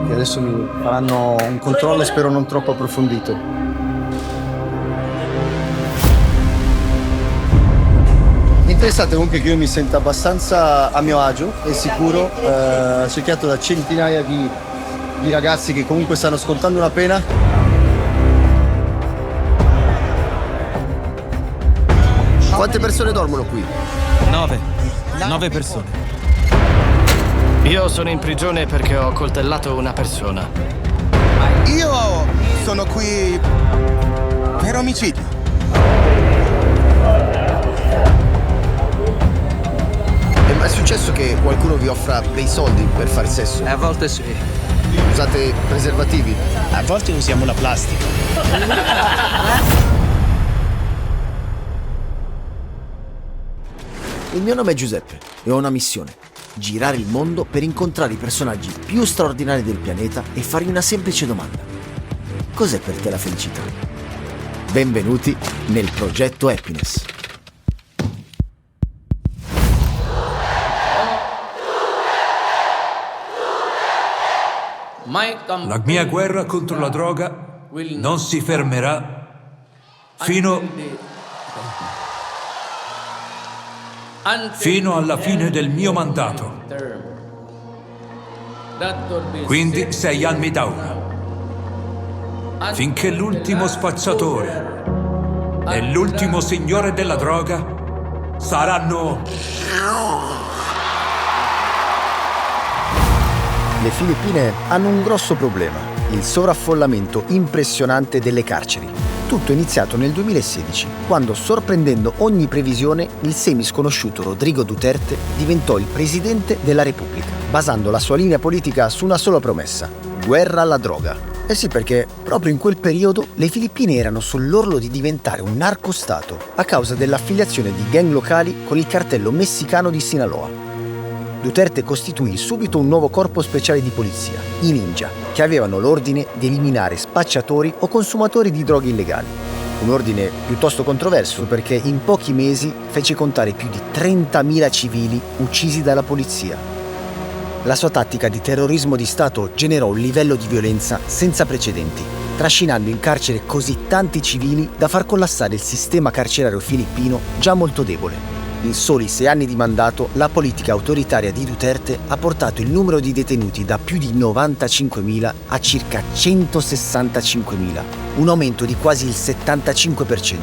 Che adesso mi faranno un controllo e spero non troppo approfondito. Mi interessate comunque che io mi senta abbastanza a mio agio e sicuro, cerchiato da centinaia di ragazzi che comunque stanno scontando una pena. Quante persone dormono qui? 9 persone. Io sono in prigione perché ho coltellato una persona. Io sono qui per omicidio. È successo che qualcuno vi offra dei soldi per fare sesso? A volte sì. Usate preservativi? A volte usiamo la plastica. Il mio nome è Giuseppe e ho una missione: girare il mondo per incontrare i personaggi più straordinari del pianeta e fargli una semplice domanda: cos'è per te la felicità? Benvenuti nel progetto Happiness. La mia guerra contro la droga non si fermerà fino alla fine del mio mandato. Quindi 6 anni da ora. Finché l'ultimo spacciatore e l'ultimo signore della droga saranno... Le Filippine hanno un grosso problema: il sovraffollamento impressionante delle carceri. Tutto è iniziato nel 2016, quando, sorprendendo ogni previsione, il semisconosciuto Rodrigo Duterte diventò il presidente della Repubblica, basando la sua linea politica su una sola promessa: guerra alla droga. Eh sì, perché proprio in quel periodo le Filippine erano sull'orlo di diventare un narcostato a causa dell'affiliazione di gang locali con il cartello messicano di Sinaloa. Duterte costituì subito un nuovo corpo speciale di polizia, i ninja, che avevano l'ordine di eliminare spacciatori o consumatori di droghe illegali. Un ordine piuttosto controverso perché in pochi mesi fece contare più di 30.000 civili uccisi dalla polizia. La sua tattica di terrorismo di Stato generò un livello di violenza senza precedenti, trascinando in carcere così tanti civili da far collassare il sistema carcerario filippino già molto debole. In soli 6 anni di mandato, la politica autoritaria di Duterte ha portato il numero di detenuti da più di 95.000 a circa 165.000, un aumento di quasi il 75%.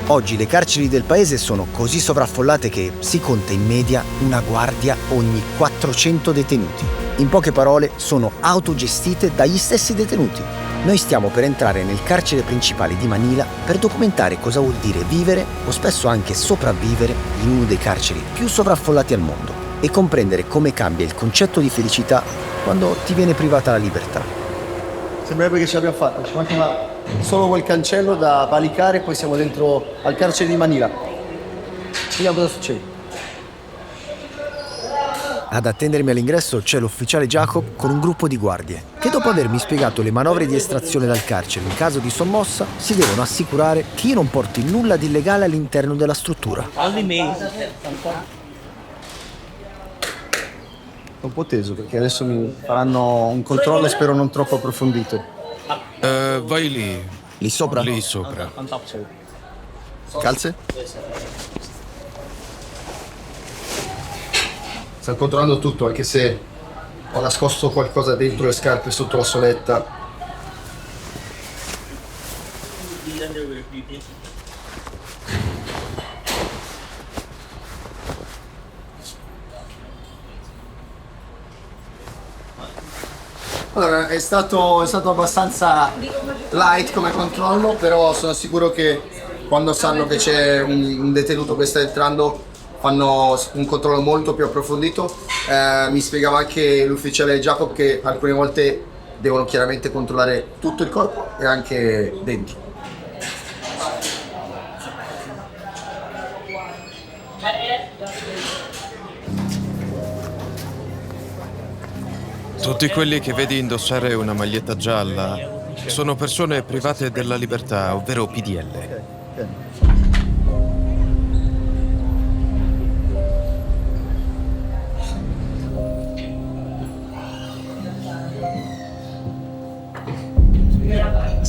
Oggi le carceri del paese sono così sovraffollate che si conta in media una guardia ogni 400 detenuti. In poche parole, sono autogestite dagli stessi detenuti. Noi stiamo per entrare nel carcere principale di Manila per documentare cosa vuol dire vivere, o spesso anche sopravvivere, in uno dei carceri più sovraffollati al mondo e comprendere come cambia il concetto di felicità quando ti viene privata la libertà. Sembrerebbe che ce l'abbiamo fatta, ci manca solo quel cancello da valicare e poi siamo dentro al carcere di Manila. Vediamo cosa succede. Ad attendermi all'ingresso c'è l'ufficiale Jacob con un gruppo di guardie che, dopo avermi spiegato le manovre di estrazione dal carcere in caso di sommossa, si devono assicurare che io non porti nulla di illegale all'interno della struttura. Sono un po' teso perché adesso mi faranno un controllo e spero non troppo approfondito. Vai lì. Lì sopra? Lì sopra. Calze? Sto controllando tutto, anche se ho nascosto qualcosa dentro le scarpe sotto la soletta. Allora, è stato abbastanza light come controllo, però sono sicuro che quando sanno che c'è un detenuto che sta entrando fanno un controllo molto più approfondito. Mi spiegava anche l'ufficiale Jacob che alcune volte devono chiaramente controllare tutto il corpo e anche dentro. Tutti quelli che vedi indossare una maglietta gialla sono persone private della libertà, ovvero PDL.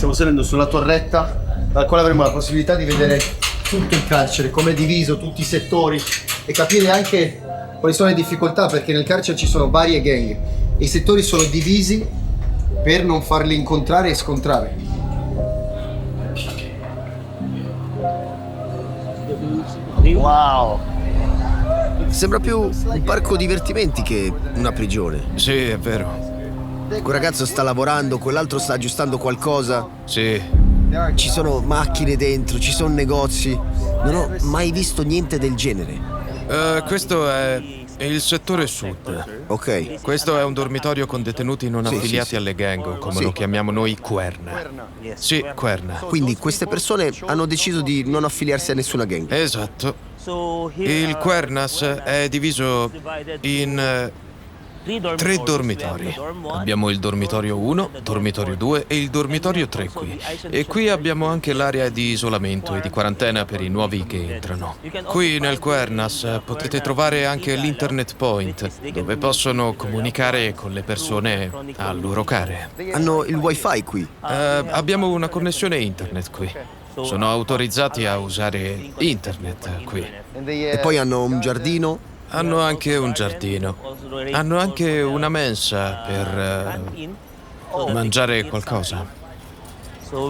Stiamo salendo sulla torretta, dalla quale avremo la possibilità di vedere tutto il carcere, come è diviso, tutti i settori e capire anche quali sono le difficoltà, perché nel carcere ci sono varie gang e i settori sono divisi per non farli incontrare e scontrare. Wow! Sembra più un parco divertimenti che una prigione. Sì, è vero. Quel ragazzo sta lavorando, quell'altro sta aggiustando qualcosa. Sì. Ci sono macchine dentro, ci sono negozi. Non ho mai visto niente del genere. Questo è il settore sud. Ok. Questo è un dormitorio con detenuti non affiliati alle gang, o come lo chiamiamo noi, Querna. Sì, Querna. Quindi queste persone hanno deciso di non affiliarsi a nessuna gang. Esatto. Il Quernas è diviso in 3 dormitori. Abbiamo il dormitorio 1, dormitorio 2 e il dormitorio 3 qui. E qui abbiamo anche l'area di isolamento e di quarantena per i nuovi che entrano. Qui nel Quernas potete trovare anche l'Internet Point, dove possono comunicare con le persone a loro care. Hanno il wifi qui. Abbiamo una connessione internet qui. Sono autorizzati a usare internet qui. E poi hanno un giardino. Hanno anche un giardino. Hanno anche una mensa per mangiare qualcosa.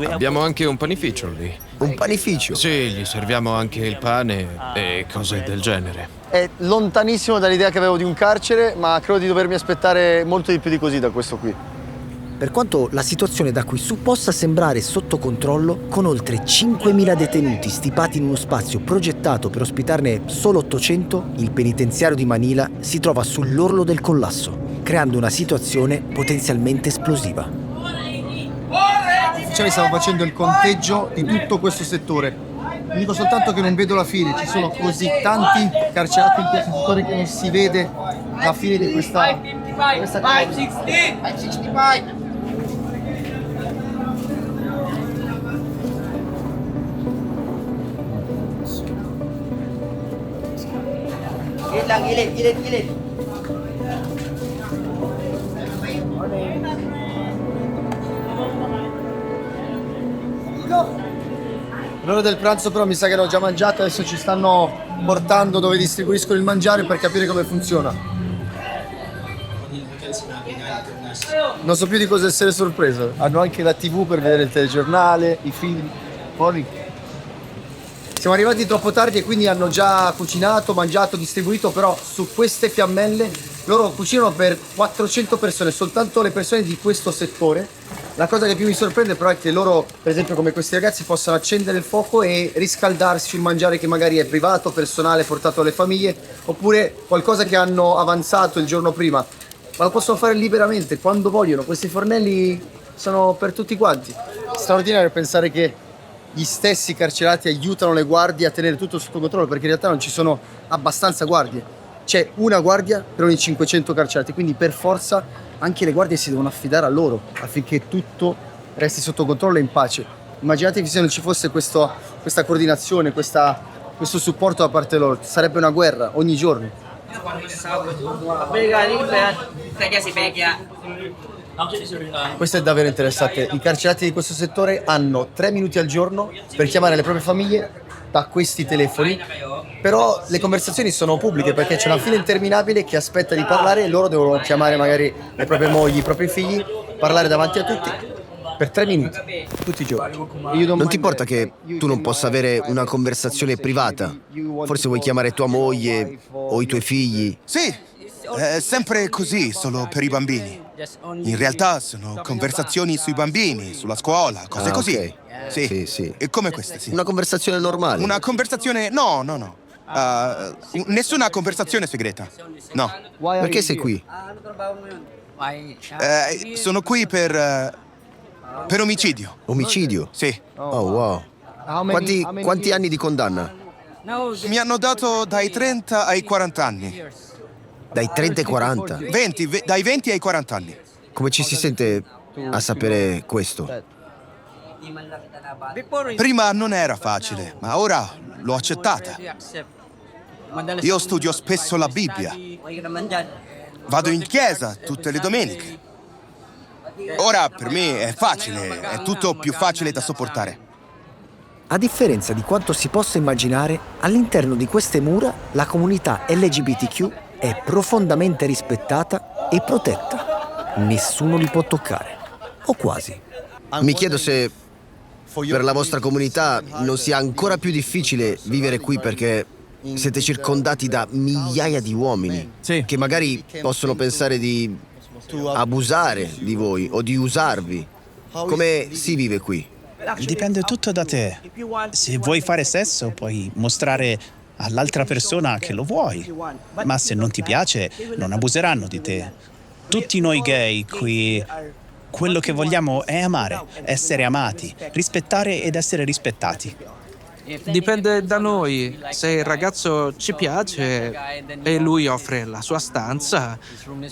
Abbiamo anche un panificio lì. Un panificio. Sì, gli serviamo anche il pane e cose del genere. È lontanissimo dall'idea che avevo di un carcere, ma credo di dovermi aspettare molto di più di così da questo qui. Per quanto la situazione da qui su possa sembrare sotto controllo, con oltre 5.000 detenuti stipati in uno spazio progettato per ospitarne solo 800, il penitenziario di Manila si trova sull'orlo del collasso, creando una situazione potenzialmente esplosiva. Gli ufficiali stanno facendo il conteggio di tutto questo settore. Vi dico soltanto che non vedo la fine, ci sono così tanti carcerati in questo settore che non si vede la fine di questa cosa. 565. Gilid. L'ora del pranzo però mi sa che l'ho già mangiato, adesso ci stanno portando dove distribuiscono il mangiare per capire come funziona. Non so più di cosa essere sorpreso. Hanno anche la TV per vedere il telegiornale, i film. Poi siamo arrivati troppo tardi e quindi hanno già cucinato, mangiato, distribuito, però su queste fiammelle loro cucinano per 400 persone, soltanto le persone di questo settore. La cosa che più mi sorprende però è che loro, per esempio come questi ragazzi, possano accendere il fuoco e riscaldarsi il mangiare che magari è privato, personale, portato alle famiglie, oppure qualcosa che hanno avanzato il giorno prima. Ma lo possono fare liberamente, quando vogliono. Questi fornelli sono per tutti quanti. Straordinario pensare che gli stessi carcerati aiutano le guardie a tenere tutto sotto controllo, perché in realtà non ci sono abbastanza guardie. C'è una guardia per ogni 500 carcerati, quindi per forza anche le guardie si devono affidare a loro affinché tutto resti sotto controllo e in pace. Immaginatevi se non ci fosse questa coordinazione, questo supporto da parte loro. Sarebbe una guerra ogni giorno. Questo è davvero interessante. I carcerati di questo settore hanno 3 minuti al giorno per chiamare le proprie famiglie da questi telefoni, però le conversazioni sono pubbliche perché c'è una fila interminabile che aspetta di parlare e loro devono chiamare magari le proprie mogli, i propri figli, parlare davanti a tutti per 3 minuti, tutti i giorni. Non ti importa che tu non possa avere una conversazione privata? Forse vuoi chiamare tua moglie o i tuoi figli? Sì, è sempre così, solo per i bambini. In realtà sono conversazioni sui bambini, sulla scuola, cose così. Ok. Sì. E come queste, sì. Una conversazione normale? Una conversazione... No. Nessuna conversazione segreta. No. Perché sei qui? Sono qui per omicidio. Omicidio? Sì. Oh, wow. Quanti anni di condanna? Mi hanno dato dai 30 ai 40 anni. Dai 30 ai 40? Dai 20 ai 40 anni. Come ci si sente a sapere questo? Prima non era facile, ma ora l'ho accettata. Io studio spesso la Bibbia. Vado in chiesa tutte le domeniche. Ora per me è facile, è tutto più facile da sopportare. A differenza di quanto si possa immaginare, all'interno di queste mura la comunità LGBTQ è profondamente rispettata e protetta. Nessuno li può toccare, o quasi. Mi chiedo se per la vostra comunità non sia ancora più difficile vivere qui perché siete circondati da migliaia di uomini che magari possono pensare di abusare di voi o di usarvi. Come si vive qui? Dipende tutto da te. Se vuoi fare sesso, puoi mostrare all'altra persona che lo vuoi. Ma se non ti piace, non abuseranno di te. Tutti noi gay qui, quello che vogliamo è amare, essere amati, rispettare ed essere rispettati. Dipende da noi. Se il ragazzo ci piace e lui offre la sua stanza,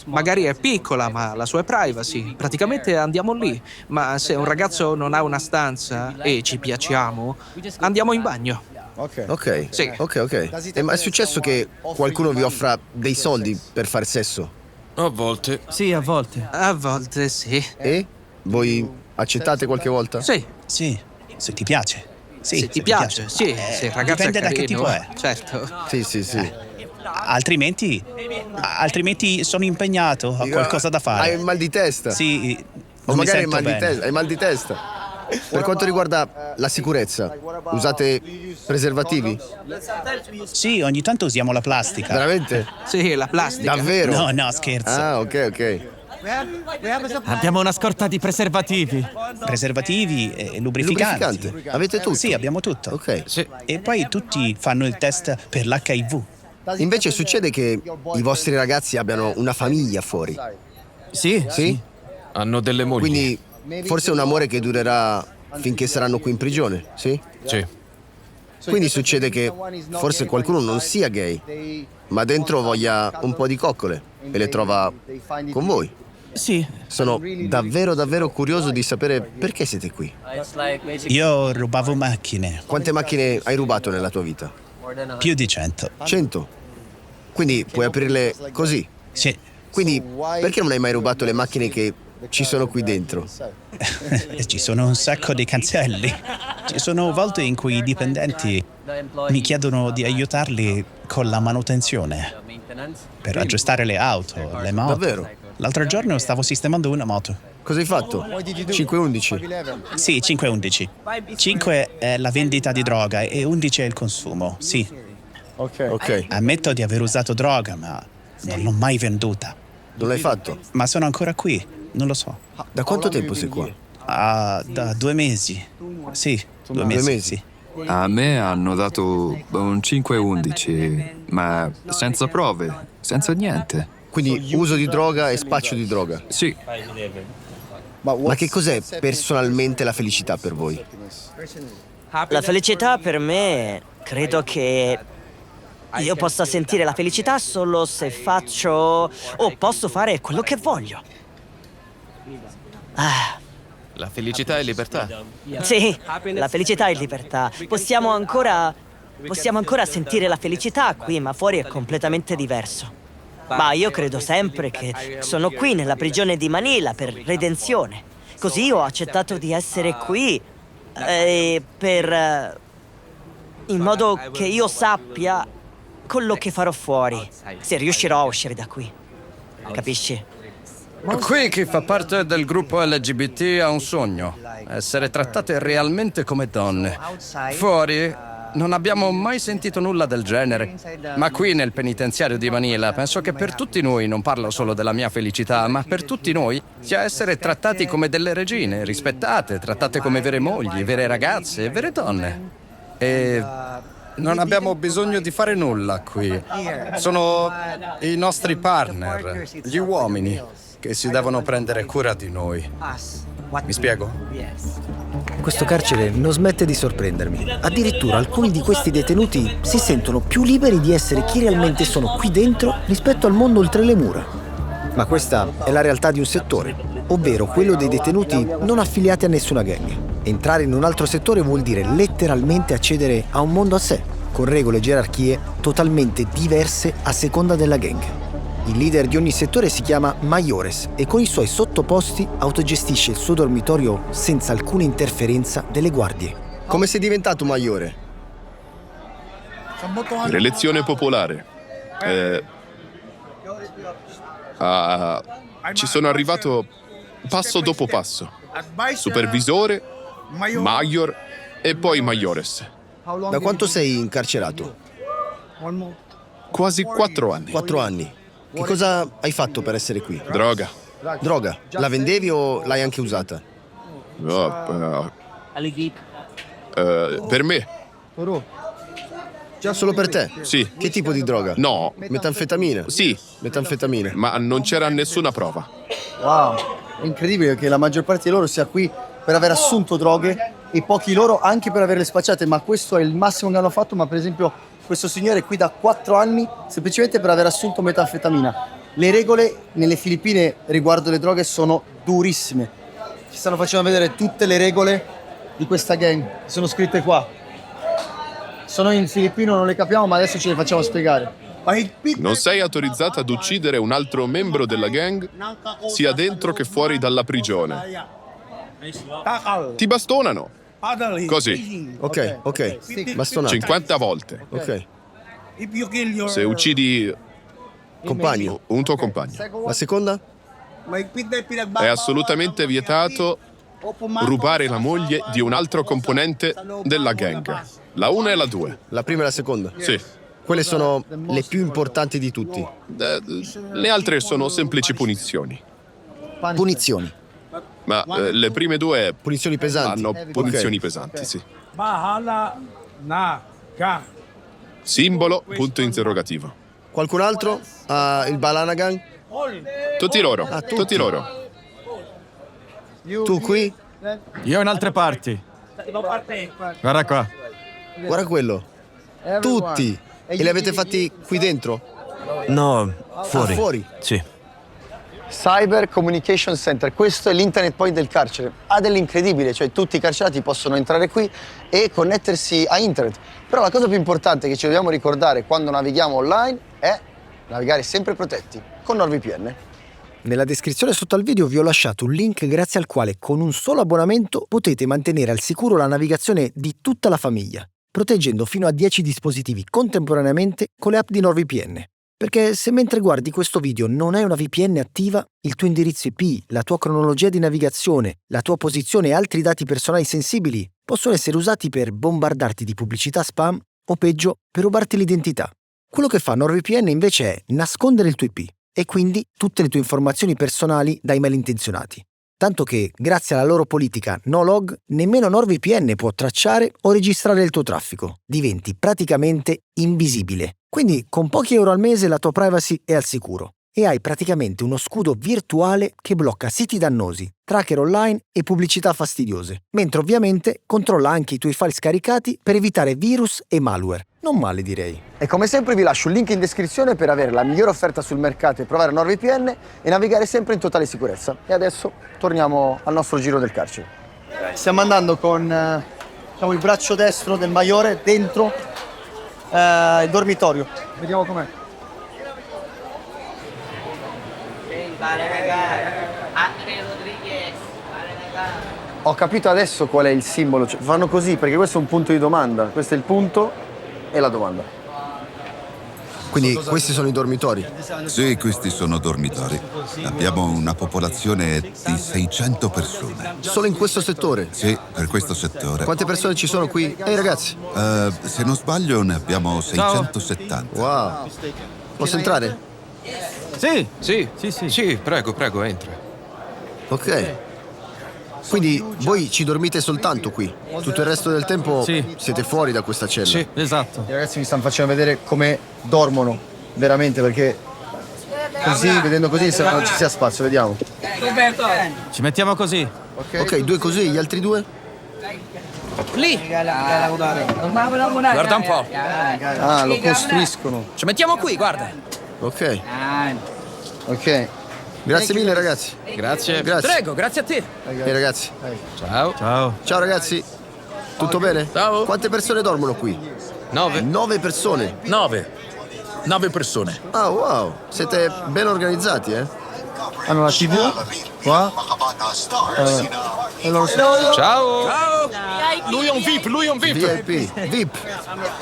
magari è piccola, ma la sua è privacy. Praticamente andiamo lì. Ma se un ragazzo non ha una stanza e ci piacciamo, andiamo in bagno. Ok, Sì. ok. Ma è successo che qualcuno vi offra dei soldi per fare sesso? A volte. Sì, a volte. A volte sì. E? Voi accettate qualche volta? Sì, Sì, se ti piace. Sì, se ti piace, sì. Se il ragazzo dipende è da che carino, tipo è. certo. Sì. Altrimenti sono impegnato, ho qualcosa da fare. Hai mal di testa? Sì, O non mi magari sento bene. hai mal di testa. Per quanto riguarda la sicurezza, usate preservativi? Sì, ogni tanto usiamo la plastica. Veramente? Sì, la plastica. Davvero? No, scherzo. Ah, ok. Abbiamo una scorta di preservativi. Preservativi e lubrificanti. Lubrificante? Avete tutto? Sì, abbiamo tutto. Ok. Sì. E poi tutti fanno il test per l'HIV. Invece succede che i vostri ragazzi abbiano una famiglia fuori, Sì. sì? Hanno delle mogli. Quindi forse è un amore che durerà finché saranno qui in prigione, sì? Sì. Quindi succede che forse qualcuno non sia gay, ma dentro voglia un po' di coccole e le trova con voi. Sì. Sono davvero curioso di sapere perché siete qui. Io rubavo macchine, Quante macchine hai rubato nella tua vita? più di 100. 100. Quindi puoi aprirle così. Sì, Quindi perché non hai mai rubato le macchine che ci sono qui dentro? ci sono un sacco di cancelli. Ci sono volte in cui i dipendenti mi chiedono di aiutarli con la manutenzione, per aggiustare le auto, le moto. Davvero? L'altro giorno stavo sistemando una moto. Cosa hai fatto? 511. Sì, 5-11. 5 è la vendita di droga e 11 è il consumo, sì. Ok. Ammetto di aver usato droga, ma non l'ho mai venduta. Non l'hai fatto? Ma sono ancora qui, non lo so. Da quanto tempo sei qua? Da 2 mesi. Sì, 2 mesi. 2 mesi? Sì. A me hanno dato un 5-11, ma senza prove, senza niente. Quindi uso di droga e spaccio di droga. Sì, Ma che cos'è personalmente la felicità per voi? La felicità per me, credo che io possa sentire la felicità solo se faccio o posso fare quello che voglio. La felicità è libertà. Sì, la felicità è libertà. Possiamo ancora sentire la felicità qui, ma fuori è completamente diverso. Ma io credo sempre che sono qui nella prigione di Manila per redenzione. Così ho accettato di essere qui in modo che io sappia quello che farò fuori, se riuscirò a uscire da qui. Capisci? Qui chi fa parte del gruppo LGBT ha un sogno: essere trattate realmente come donne. Fuori non abbiamo mai sentito nulla del genere, ma qui nel penitenziario di Manila penso che per tutti noi, non parlo solo della mia felicità, ma per tutti noi, sia essere trattati come delle regine, rispettate, trattate come vere mogli, vere ragazze, vere donne. E non abbiamo bisogno di fare nulla qui. Sono i nostri partner, gli uomini, che si devono prendere cura di noi. Mi spiego? Questo carcere non smette di sorprendermi. Addirittura alcuni di questi detenuti si sentono più liberi di essere chi realmente sono qui dentro rispetto al mondo oltre le mura. Ma questa è la realtà di un settore, ovvero quello dei detenuti non affiliati a nessuna gang. Entrare in un altro settore vuol dire letteralmente accedere a un mondo a sé, con regole e gerarchie totalmente diverse a seconda della gang. Il leader di ogni settore si chiama Mayores e con i suoi sottoposti autogestisce il suo dormitorio senza alcuna interferenza delle guardie. Come sei diventato Mayore? L'elezione popolare. Ci sono arrivato passo dopo passo. Supervisore, Mayor e poi Mayores. Da quanto sei incarcerato? Quasi 4 anni. 4 anni. Che cosa hai fatto per essere qui? Droga. Droga? La vendevi o l'hai anche usata? Per me. Solo per te? Sì. Che tipo di droga? No. Metanfetamina? Sì. Metanfetamina. Ma non c'era nessuna prova. Wow, è incredibile che la maggior parte di loro sia qui per aver assunto droghe e pochi loro anche per averle spacciate, ma questo è il massimo che hanno fatto. Ma per esempio questo signore è qui da 4 anni semplicemente per aver assunto metanfetamina. Le regole nelle Filippine riguardo le droghe sono durissime. Ci stanno facendo vedere tutte le regole di questa gang, sono scritte qua. Sono in filippino, non le capiamo, ma adesso ce le facciamo spiegare. Non sei autorizzata ad uccidere un altro membro della gang, sia dentro che fuori dalla prigione. Ti bastonano. Così. Ok. Bastonato. 50 volte. Ok. Se uccidi Compagno. un tuo compagno. La seconda? È assolutamente vietato rubare la moglie di un altro componente della gang. La 1 e la 2. La prima e la seconda? Sì. Quelle sono le più importanti di tutti. Le altre sono semplici punizioni. Punizioni. Ma le prime 2 punizioni pesanti. Hanno punizioni pesanti, sì. Simbolo, punto interrogativo. Qualcun altro ha il Balanagan? Tutti loro. Tutti loro. Tu qui? Io in altre parti. Guarda qua. Guarda quello. Tutti. E li avete fatti qui dentro? No, fuori. Fuori? Sì. Cyber Communication Center, questo è l'internet point del carcere. Ha dell'incredibile, cioè tutti i carcerati possono entrare qui e connettersi a internet. Però la cosa più importante che ci dobbiamo ricordare quando navighiamo online è navigare sempre protetti con NordVPN. Nella descrizione sotto al video vi ho lasciato un link grazie al quale con un solo abbonamento potete mantenere al sicuro la navigazione di tutta la famiglia, proteggendo fino a 10 dispositivi contemporaneamente con le app di NordVPN. Perché se mentre guardi questo video non hai una VPN attiva, il tuo indirizzo IP, la tua cronologia di navigazione, la tua posizione e altri dati personali sensibili possono essere usati per bombardarti di pubblicità spam o peggio, per rubarti l'identità. Quello che fa NordVPN invece è nascondere il tuo IP e quindi tutte le tue informazioni personali dai malintenzionati. Tanto che, grazie alla loro politica no log, nemmeno NordVPN può tracciare o registrare il tuo traffico. Diventi praticamente invisibile. Quindi, con pochi euro al mese la tua privacy è al sicuro. E hai praticamente uno scudo virtuale che blocca siti dannosi, tracker online e pubblicità fastidiose. Mentre ovviamente controlla anche i tuoi file scaricati per evitare virus e malware. Non male, direi. E come sempre vi lascio un link in descrizione per avere la migliore offerta sul mercato e provare NordVPN e navigare sempre in totale sicurezza. E adesso torniamo al nostro giro del carcere. Stiamo andando con il braccio destro del Mayore dentro il dormitorio. Vediamo com'è. Ho capito adesso qual è il simbolo. Cioè, fanno così perché questo è un punto di domanda. Questo è il punto e la domanda. Quindi questi sono i dormitori? Sì, questi sono dormitori. Abbiamo una popolazione di 600 persone. Solo in questo settore? Sì, per questo settore. Quante persone ci sono qui? Ehi ragazzi! Se non sbaglio ne abbiamo 670. Wow! Posso entrare? Sì, prego, entra. Ok. Quindi voi ci dormite soltanto qui? Tutto il resto del tempo siete fuori da questa cella? Sì, esatto. I ragazzi mi stanno facendo vedere come dormono, veramente, perché così, vedendo così, se non ci sia spazio, vediamo. Ci mettiamo così. Ok, 2 così, gli altri 2? Lì! Guarda un po'. Ah, lo costruiscono. Ci mettiamo qui, guarda. Ok. Ok. Grazie mille ragazzi. Grazie. Prego, grazie a te. Ehi ragazzi. Ciao. Ciao ragazzi. Tutto bene? Ciao. Quante persone dormono qui? 9. 9 persone. 9. 9 persone. Ah, wow, siete ben organizzati, eh? Hanno la TV, qua. Ciao! Lui è un VIP, VIP.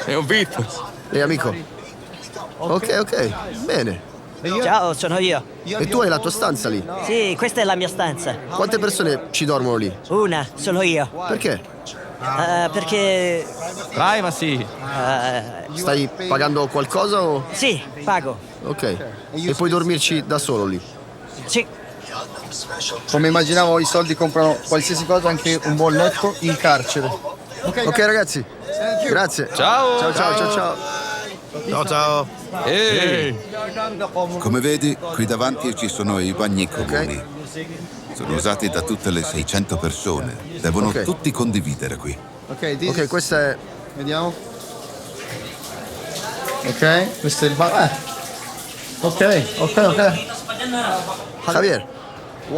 È un VIP. E amico? Ok, bene. Ciao, sono io. E tu hai la tua stanza lì? Sì, questa è la mia stanza. Quante persone ci dormono lì? Una, sono io. Perché? Perché... Privacy. Stai pagando qualcosa o...? Sì, pago. Ok. E puoi dormirci da solo lì? Sì. Come immaginavo, i soldi comprano qualsiasi cosa, anche un buon letto in carcere. Ok ragazzi, grazie. Ciao! Ciao. Ehi! Come vedi, qui davanti ci sono i bagni comuni. Sono usati da tutte le 600 persone. Devono tutti condividere qui. Ok, questa è... Vediamo. Ok, questo è il bar. Ok. Javier,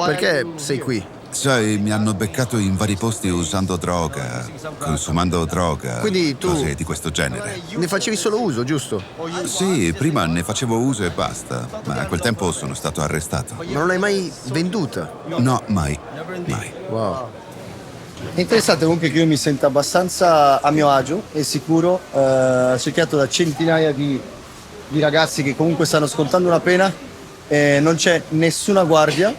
perché sei qui? Sai, mi hanno beccato in vari posti usando droga, consumando droga, Quindi tu... cose di questo genere. Ne facevi solo uso, giusto? Sì, prima ne facevo uso e basta, ma a quel tempo sono stato arrestato. Ma non l'hai mai venduta? No, mai. Wow. È interessante comunque che io mi sento abbastanza a mio agio e sicuro, cerchiato da centinaia di ragazzi che comunque stanno scontando una pena, non c'è nessuna guardia,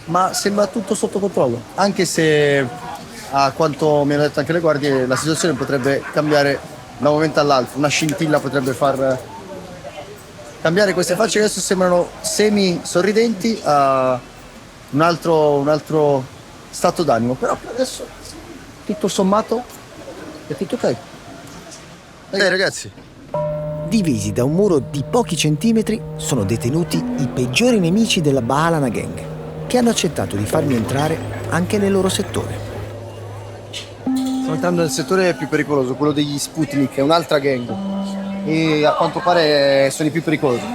ma sembra tutto sotto controllo, anche se a quanto mi hanno detto anche le guardie la situazione potrebbe cambiare da un momento all'altro, una scintilla potrebbe far cambiare queste facce che adesso sembrano semi sorridenti a un altro stato d'animo, però per adesso tutto sommato è tutto ok. Ragazzi, Divisi da un muro di pochi centimetri, sono detenuti i peggiori nemici della Baalana Gang, che hanno accettato di farmi entrare anche nel loro settore. Sto entrando nel settore più pericoloso, quello degli Sputnik, è un'altra gang e a quanto pare sono i più pericolosi.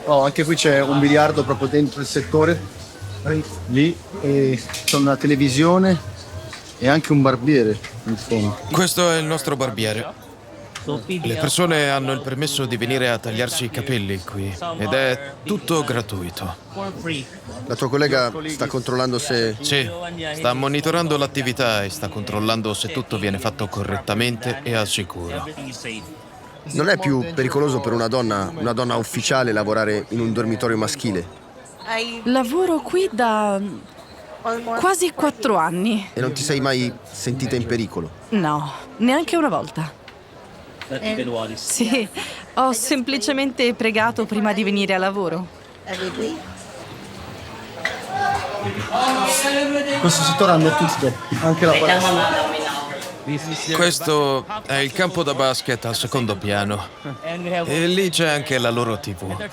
Oh, anche qui c'è un biliardo proprio dentro il settore, lì, e c'è una televisione e anche un barbiere in fondo. Questo è il nostro barbiere. Le persone hanno il permesso di venire a tagliarsi i capelli qui ed è tutto gratuito. La tua collega sta controllando se... Sì, sta monitorando l'attività e sta controllando se tutto viene fatto correttamente e al sicuro. Non è più pericoloso per una donna ufficiale lavorare in un dormitorio maschile? Lavoro qui da quasi 4 anni. E non ti sei mai sentita in pericolo? No, neanche una volta. Sì, ho semplicemente pregato prima di venire a lavoro. Questo settore hanno tutti, anche la palestra. Questo è il campo da basket al secondo piano e lì c'è anche la loro TV.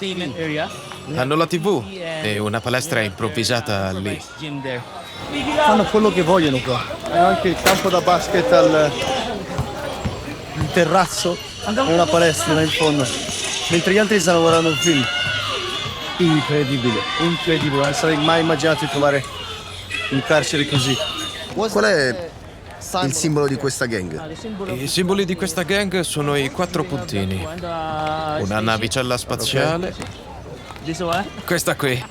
Hanno la TV e una palestra improvvisata lì. Fanno quello che vogliono qua. È anche il campo da basket al il terrazzo e una palestra là in fondo. Mentre gli altri stanno guardando un film. Incredibile. Non sarei mai immaginato di trovare un carcere così. Qual è il simbolo di questa gang? I simboli di questa gang sono i 4 puntini. Una navicella spaziale. Questa qui.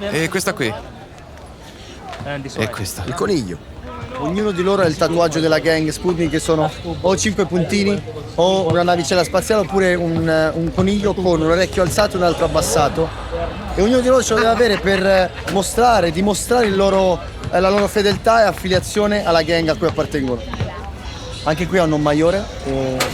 E questa qui. E questa. Il coniglio. Ognuno di loro ha il tatuaggio della gang Sputnik, che sono o 5 puntini o una navicella spaziale oppure un coniglio con un orecchio alzato e un altro abbassato. E ognuno di loro ce lo deve avere per dimostrare la loro fedeltà e affiliazione alla gang a cui appartengono. Anche qui hanno un maiore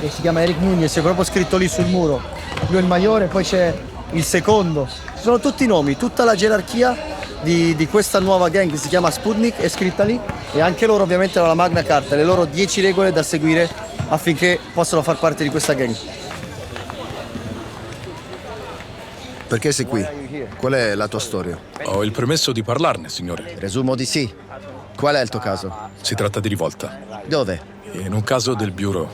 che si chiama Eric Nunez, è proprio scritto lì sul muro. Lui è il maiore, poi c'è il secondo. Ci sono tutti i nomi, tutta la gerarchia di questa nuova gang che si chiama Sputnik è scritta lì, e anche loro ovviamente hanno la Magna Carta, le loro 10 regole da seguire affinché possano far parte di questa gang. Perché sei qui? Qual è la tua storia? Ho il permesso di parlarne, signore. Presumo di sì. Qual è il tuo caso? Si tratta di rivolta. Dove? In un caso del bureau.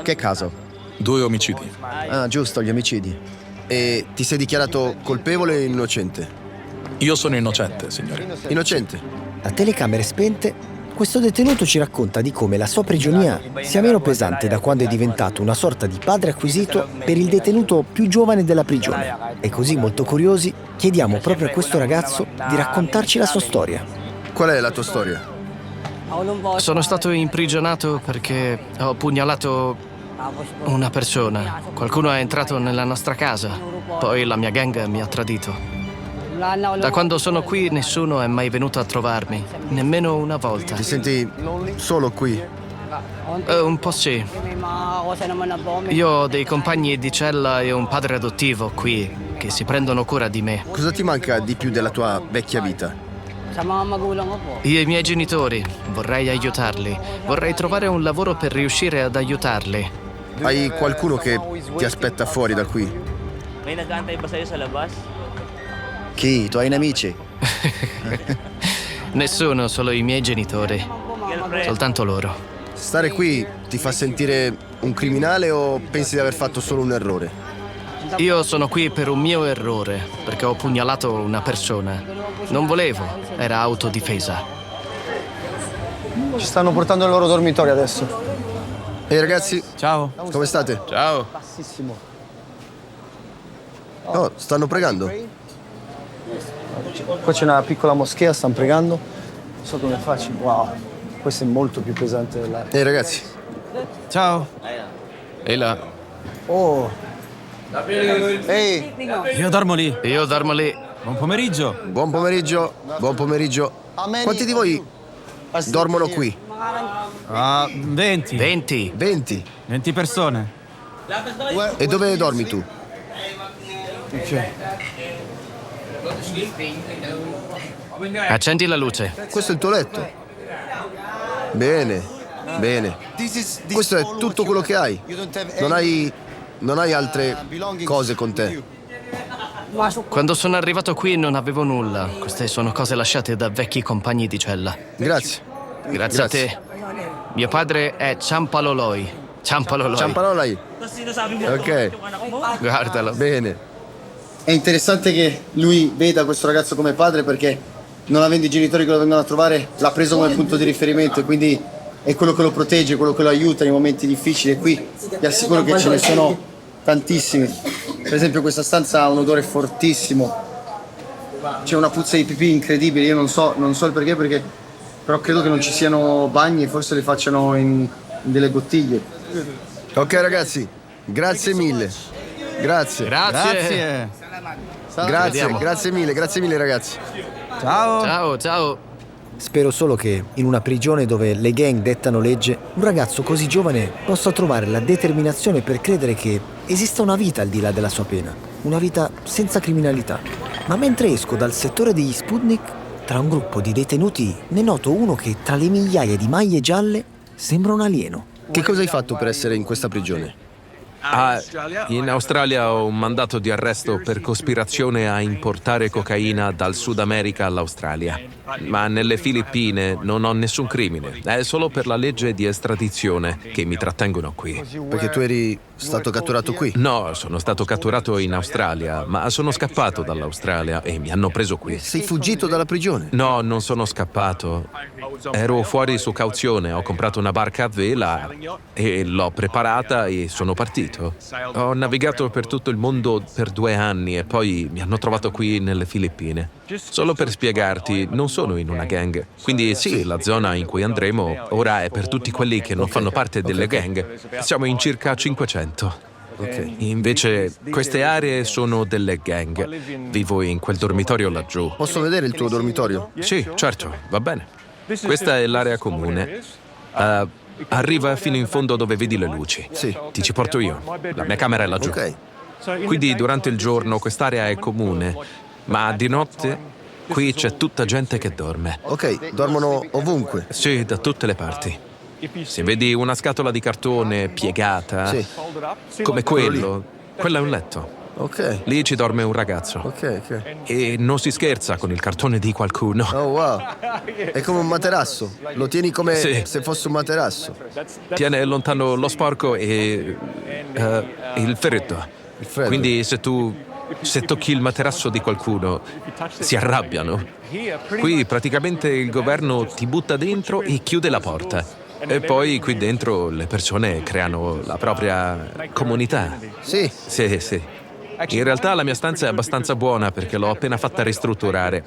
Che caso? 2 omicidi. Ah, giusto, gli omicidi. E ti sei dichiarato colpevole o innocente? Io sono innocente, signore. Innocente? A telecamere spente, Questo detenuto ci racconta di come la sua prigionia sia meno pesante da quando è diventato una sorta di padre acquisito per il detenuto più giovane della prigione. E così, molto curiosi, chiediamo proprio a questo ragazzo di raccontarci la sua storia. Qual è la tua storia? Sono stato imprigionato perché ho pugnalato una persona. Qualcuno è entrato nella nostra casa. Poi la mia gang mi ha tradito. Da quando sono qui nessuno è mai venuto a trovarmi, nemmeno una volta. Ti senti solo qui? Un po' sì. Io ho dei compagni di cella e un padre adottivo qui che si prendono cura di me. Cosa ti manca di più della tua vecchia vita? Io e i miei genitori, vorrei aiutarli. Vorrei trovare un lavoro per riuscire ad aiutarli. Hai qualcuno che ti aspetta fuori da qui? Chi? I tuoi nemici? Nessuno, solo i miei genitori. Soltanto loro. Stare qui ti fa sentire un criminale o pensi di aver fatto solo un errore? Io sono qui per un mio errore, perché ho pugnalato una persona. Non volevo, era autodifesa. Ci stanno portando nel loro dormitorio adesso. Ehi ragazzi. Ciao. Come state? Ciao. Bassissimo. Oh, stanno pregando? Qua c'è una piccola moschea, stanno pregando. Non so come faccio. Wow, questo è molto più pesante dell'altro. Ehi ragazzi. Ciao. E là. Oh. Ehi. Io dormo lì. Io dormo lì. Buon pomeriggio. Buon pomeriggio. Buon pomeriggio. Quanti di voi dormono qui? 20. 20. 20 persone. E dove dormi tu? Accendi la luce. Questo è il tuo letto? Bene, bene. Questo è tutto quello che hai? Non hai altre cose con te? Quando sono arrivato qui non avevo nulla. Queste sono cose lasciate da vecchi compagni di cella. Grazie. Grazie a te. Mio padre è Ciampaloloi. Ciampaloloi. Ok. Guardalo. Bene. È interessante che lui veda questo ragazzo come padre perché non avendo i genitori che lo vengono a trovare l'ha preso come punto di riferimento e quindi è quello che lo protegge, quello che lo aiuta nei momenti difficili e qui vi assicuro che ce ne sono tantissimi. Per esempio questa stanza ha un odore fortissimo, c'è una puzza di pipì incredibile, io non so il perché però credo che non ci siano bagni e forse le facciano in delle bottiglie. Ok ragazzi, grazie mille. Grazie. Grazie mille ragazzi. Ciao. Spero solo che in una prigione dove le gang dettano legge, un ragazzo così giovane possa trovare la determinazione per credere che esista una vita al di là della sua pena, una vita senza criminalità. Ma mentre esco dal settore degli Sputnik, tra un gruppo di detenuti ne noto uno che tra le migliaia di maglie gialle sembra un alieno. Che cosa hai fatto per essere in questa prigione? In Australia ho un mandato di arresto per cospirazione a importare cocaina dal Sud America all'Australia. Ma nelle Filippine non ho nessun crimine. È solo per la legge di estradizione che mi trattengono qui. Perché tu eri stato catturato qui? No, sono stato catturato in Australia, ma sono scappato dall'Australia e mi hanno preso qui. Sei fuggito dalla prigione? No, non sono scappato. Ero fuori su cauzione, ho comprato una barca a vela e l'ho preparata e sono partito. Ho navigato per tutto il mondo per 2 anni e poi mi hanno trovato qui nelle Filippine. Solo per spiegarti, non sono in una gang. Quindi sì, la zona in cui andremo ora è per tutti quelli che non fanno parte delle gang. Siamo in circa 500. Invece queste aree sono delle gang. Vivo in quel dormitorio laggiù. Posso vedere il tuo dormitorio? Sì, certo, va bene. Questa è l'area comune. Arriva fino in fondo dove vedi le luci. Sì. Ti ci porto io. La mia camera è laggiù. Quindi durante il giorno quest'area è comune, ma di notte qui c'è tutta gente che dorme. Ok, dormono ovunque? Sì, da tutte le parti. Se vedi una scatola di cartone piegata, come quello è un letto. Ok. Lì ci dorme un ragazzo. Ok. E non si scherza con il cartone di qualcuno. Oh wow. È come un materasso. Lo tieni come se fosse un materasso. Tiene lontano lo sporco e il freddo. Quindi se tu Se tocchi il materasso di qualcuno, si arrabbiano. Qui praticamente il governo ti butta dentro e chiude la porta. E poi qui dentro le persone creano la propria comunità. Sì. Sì, sì. In realtà la mia stanza è abbastanza buona perché l'ho appena fatta ristrutturare.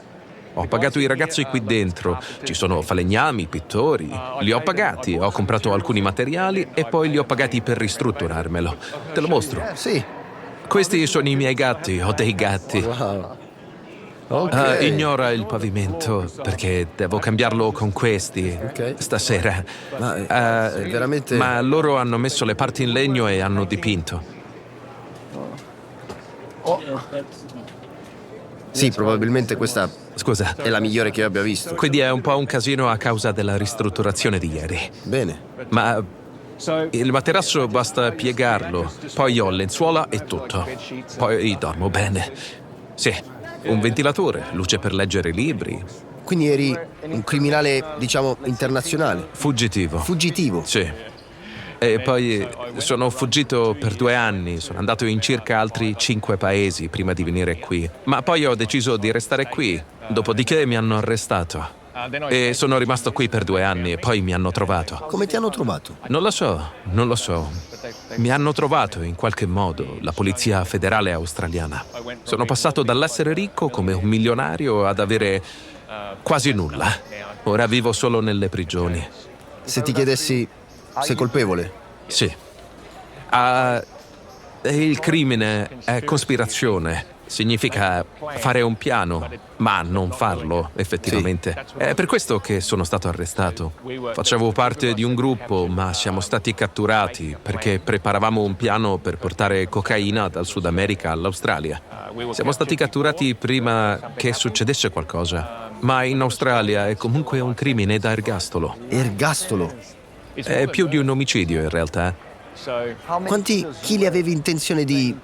Ho pagato i ragazzi qui dentro. Ci sono falegnami, pittori. Li ho pagati, ho comprato alcuni materiali e poi li ho pagati per ristrutturarmelo. Te lo mostro? Sì. Questi sono i miei gatti, ho dei gatti. Wow. Ok. Ignora il pavimento perché devo cambiarlo con questi stasera. Ma è veramente... Ma loro hanno messo le parti in legno e hanno dipinto. Sì, probabilmente questa Scusa. è la migliore che io abbia visto. Quindi è un po' un casino a causa della ristrutturazione di ieri. Bene. Ma il materasso basta piegarlo, poi ho lenzuola e tutto. Poi dormo bene. Sì, un ventilatore, luce per leggere libri. Quindi eri un criminale, diciamo, internazionale? Fuggitivo. Fuggitivo? Sì. E poi sono fuggito per 2 anni, sono andato in circa altri 5 paesi prima di venire qui. Ma poi ho deciso di restare qui, dopodiché mi hanno arrestato. E sono rimasto qui per 2 anni e poi mi hanno trovato. Come ti hanno trovato? Non lo so. Mi hanno trovato in qualche modo, la Polizia Federale Australiana. Sono passato dall'essere ricco come un milionario ad avere quasi nulla. Ora vivo solo nelle prigioni. Se ti chiedessi, sei colpevole? Sì. Il crimine è cospirazione. Significa fare un piano, ma non farlo, effettivamente. È per questo che sono stato arrestato. Facevo parte di un gruppo, ma siamo stati catturati perché preparavamo un piano per portare cocaina dal Sud America all'Australia. Siamo stati catturati prima che succedesse qualcosa. Ma in Australia è comunque un crimine da ergastolo. Ergastolo? È più di un omicidio, in realtà. Quanti chili avevi intenzione di...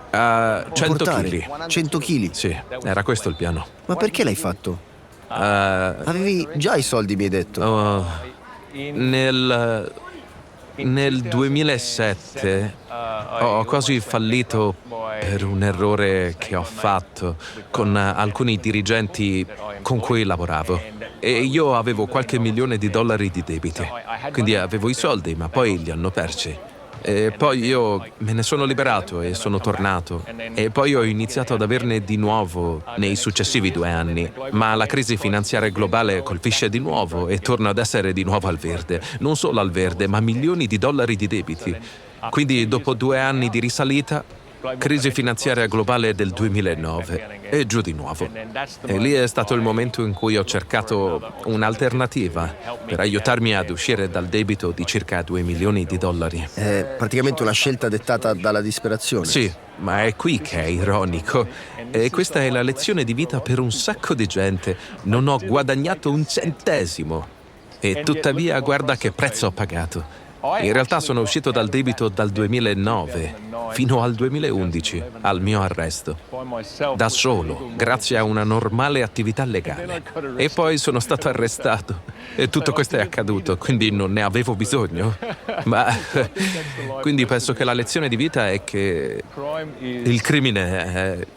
100 kg. 100 kg? Sì, era questo il piano. Ma perché l'hai fatto? Avevi già i soldi, mi hai detto. Nel 2007 ho quasi fallito per un errore che ho fatto con alcuni dirigenti con cui lavoravo. E io avevo qualche milione di dollari di debiti. Quindi avevo i soldi, ma poi li hanno persi. E poi io me ne sono liberato e sono tornato. E poi ho iniziato ad averne di nuovo nei successivi 2 anni. Ma la crisi finanziaria globale colpisce di nuovo e torno ad essere di nuovo al verde. Non solo al verde, ma milioni di dollari di debiti. Quindi dopo 2 anni di risalita, crisi finanziaria globale del 2009 e giù di nuovo. E lì è stato il momento in cui ho cercato un'alternativa per aiutarmi ad uscire dal debito di circa 2 milioni di dollari. È praticamente una scelta dettata dalla disperazione. Sì, ma è qui che è ironico. E questa è la lezione di vita per un sacco di gente. Non ho guadagnato un centesimo. E tuttavia guarda che prezzo ho pagato. In realtà sono uscito dal debito dal 2009 fino al 2011, al mio arresto. Da solo, grazie a una normale attività legale. E poi sono stato arrestato. E tutto questo è accaduto, quindi non ne avevo bisogno. Ma quindi penso che la lezione di vita è che il crimine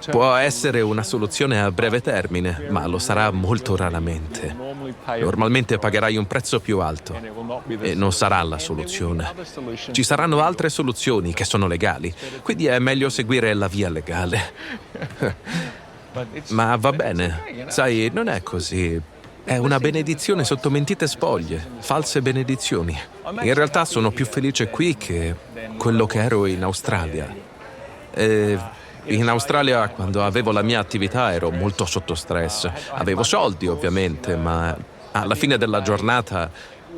può essere una soluzione a breve termine, ma lo sarà molto raramente. Normalmente pagherai un prezzo più alto e non sarà la soluzione. Ci saranno altre soluzioni che sono legali, quindi è meglio seguire la via legale. Ma va bene, sai, non è così. È una benedizione sotto mentite spoglie, false benedizioni. In realtà sono più felice qui che quello che ero in Australia. In Australia, quando avevo la mia attività, ero molto sotto stress. Avevo soldi, ovviamente, ma alla fine della giornata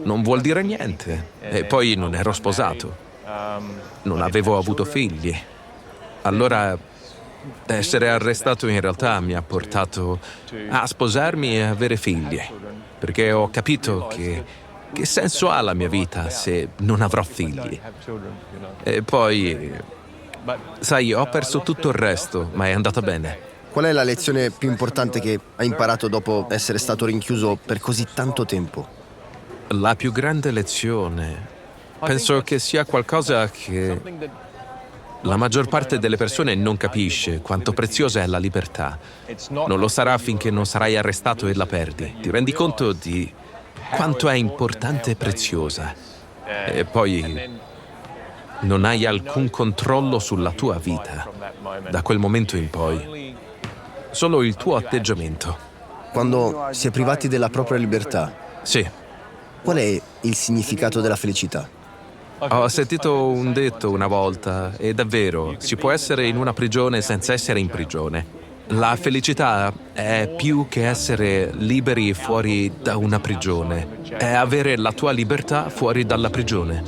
non vuol dire niente. E poi non ero sposato. Non avevo avuto figli. Allora, essere arrestato in realtà mi ha portato a sposarmi e avere figli. Perché ho capito che senso ha la mia vita se non avrò figli. E poi... sai, ho perso tutto il resto, ma è andata bene. Qual è la lezione più importante che hai imparato dopo essere stato rinchiuso per così tanto tempo? La più grande lezione penso che sia qualcosa che La maggior parte delle persone non capisce quanto preziosa è la libertà. Non lo sarà finché non sarai arrestato e la perdi. Ti rendi conto di quanto è importante e preziosa. E poi non hai alcun controllo sulla tua vita da quel momento in poi. Solo il tuo atteggiamento. Quando si è privati della propria libertà. Sì. Qual è il significato della felicità? Ho sentito un detto una volta, e davvero, si può essere in una prigione senza essere in prigione. La felicità è più che essere liberi fuori da una prigione. È avere la tua libertà fuori dalla prigione.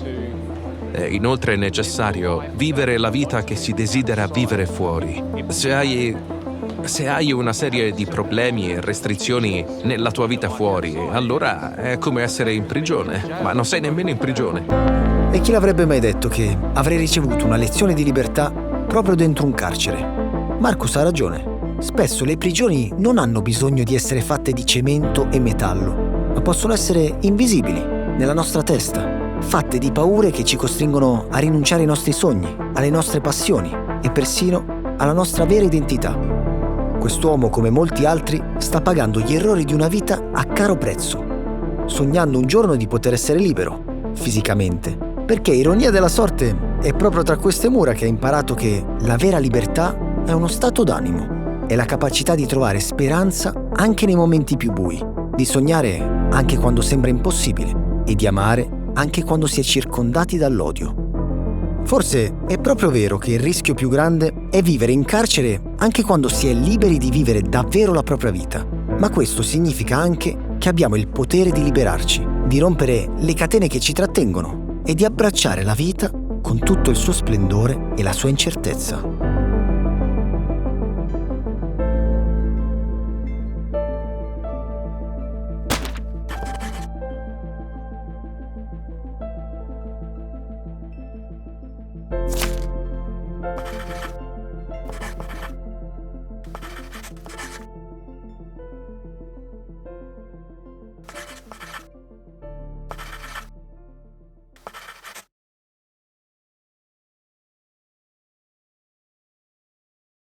Inoltre è necessario vivere la vita che si desidera vivere fuori. Se hai una serie di problemi e restrizioni nella tua vita fuori, allora è come essere in prigione, ma non sei nemmeno in prigione. E chi l'avrebbe mai detto che avrei ricevuto una lezione di libertà proprio dentro un carcere? Marcus ha ragione. Spesso le prigioni non hanno bisogno di essere fatte di cemento e metallo, ma possono essere invisibili, nella nostra testa, fatte di paure che ci costringono a rinunciare ai nostri sogni, alle nostre passioni e persino alla nostra vera identità. Quest'uomo, come molti altri, sta pagando gli errori di una vita a caro prezzo, sognando un giorno di poter essere libero, fisicamente, perché, ironia della sorte, è proprio tra queste mura che ha imparato che la vera libertà è uno stato d'animo, è la capacità di trovare speranza anche nei momenti più bui, di sognare anche quando sembra impossibile e di amare anche quando si è circondati dall'odio. Forse è proprio vero che il rischio più grande è vivere in carcere anche quando si è liberi di vivere davvero la propria vita, ma questo significa anche che abbiamo il potere di liberarci, di rompere le catene che ci trattengono e di abbracciare la vita con tutto il suo splendore e la sua incertezza.